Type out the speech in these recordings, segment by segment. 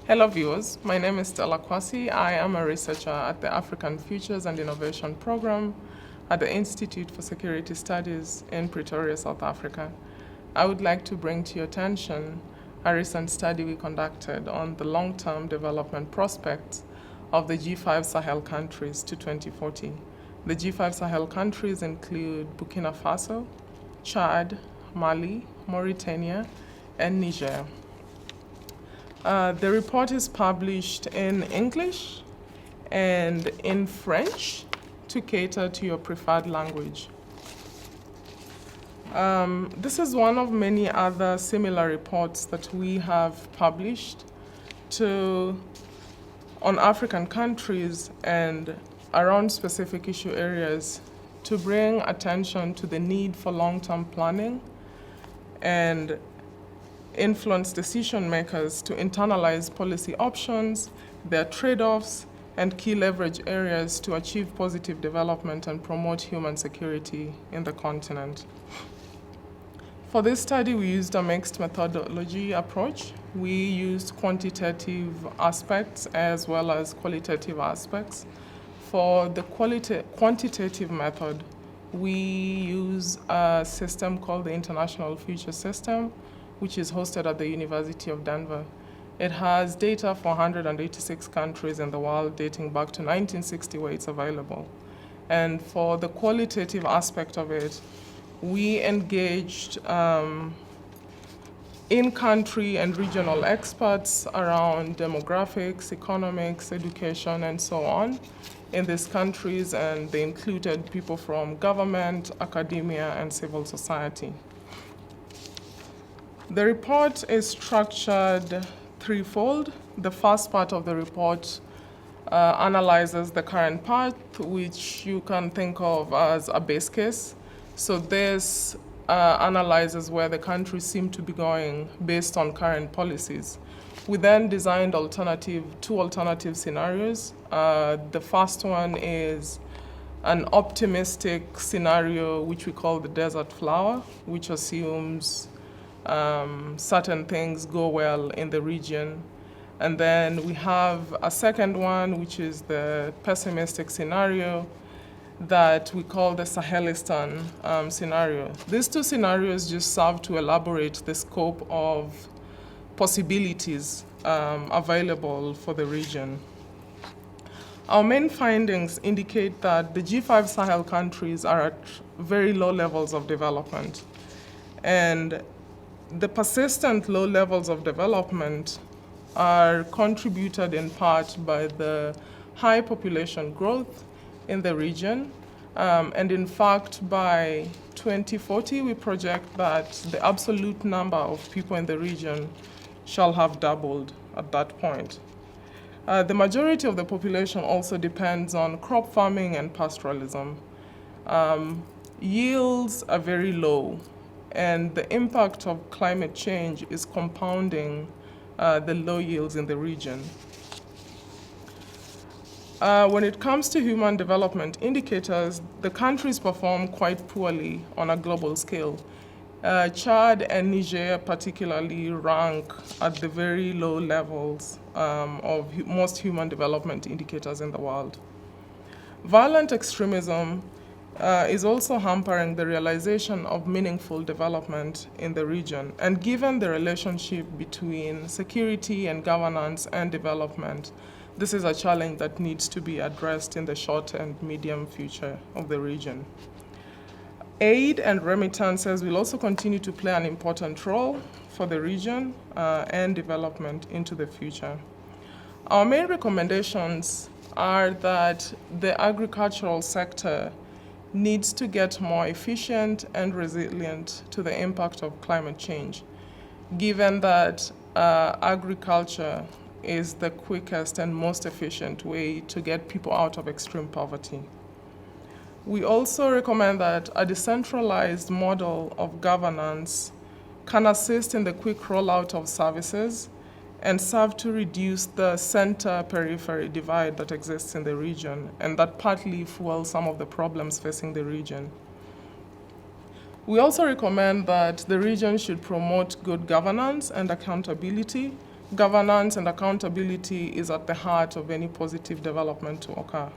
Hello viewers, my name is Stella Kwasi. I am a researcher at the African Futures and Innovation Program at the Institute for Security Studies in Pretoria, South Africa. I would like to bring to your attention a recent study we conducted on the long-term development prospects of the G5 Sahel countries to 2040. The G5 Sahel countries include Burkina Faso, Chad, Mali, Mauritania, and Niger. The report is published in English and in French to cater to your preferred language. This is one of many other similar reports that we have published on African countries and around specific issue areas to bring attention to the need for long-term planning and influence decision makers to internalize policy options, their trade-offs, and key leverage areas to achieve positive development and promote human security in the continent. For this study, we used a mixed methodology approach. We used quantitative aspects as well as qualitative aspects. For the quantitative method, we use a system called the International Future System, which is hosted at the University of Denver. It has data for 186 countries in the world dating back to 1960 where it's available. And for the qualitative aspect of it, we engaged in-country and regional experts around demographics, economics, education, and so on in these countries, and they included people from government, academia, and civil society. The report is structured threefold. The first part of the report analyzes the current path, which you can think of as a base case. So this analyzes where the countries seem to be going based on current policies. We then designed two alternative scenarios. The first one is an optimistic scenario, which we call the desert flower, which assumes certain things go well in the region. And then we have a second one, which is the pessimistic scenario that we call the Sahelistan scenario. These two scenarios just serve to elaborate the scope of possibilities available for the region. Our main findings indicate that the G5 Sahel countries are at very low levels of development. And the persistent low levels of development are contributed in part by the high population growth in the region. And in fact, by 2040, we project that the absolute number of people in the region shall have doubled at that point. The majority of the population also depends on crop farming and pastoralism. Yields are very low, and the impact of climate change is compounding the low yields in the region. When it comes to human development indicators, the countries perform quite poorly on a global scale. Chad and Niger particularly rank at the very low levels of most human development indicators in the world. Violent extremism is also hampering the realization of meaningful development in the region. And given the relationship between security and governance and development, this is a challenge that needs to be addressed in the short and medium future of the region. Aid and remittances will also continue to play an important role for the region and development into the future. Our main recommendations are that the agricultural sector needs to get more efficient and resilient to the impact of climate change, given that agriculture is the quickest and most efficient way to get people out of extreme poverty. We also recommend that a decentralized model of governance can assist in the quick rollout of services and serve to reduce the center-periphery divide that exists in the region and that partly fuels some of the problems facing the region. We also recommend that the region should promote good governance and accountability governance and accountability is at the heart of any positive development to occur.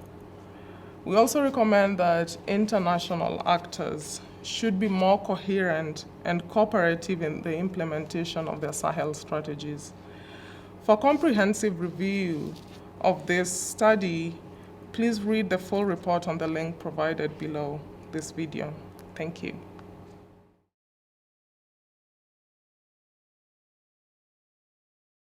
We also recommend that international actors should be more coherent and cooperative in the implementation of their Sahel strategies. For comprehensive review of this study, please read the full report on the link provided below this video. Thank you.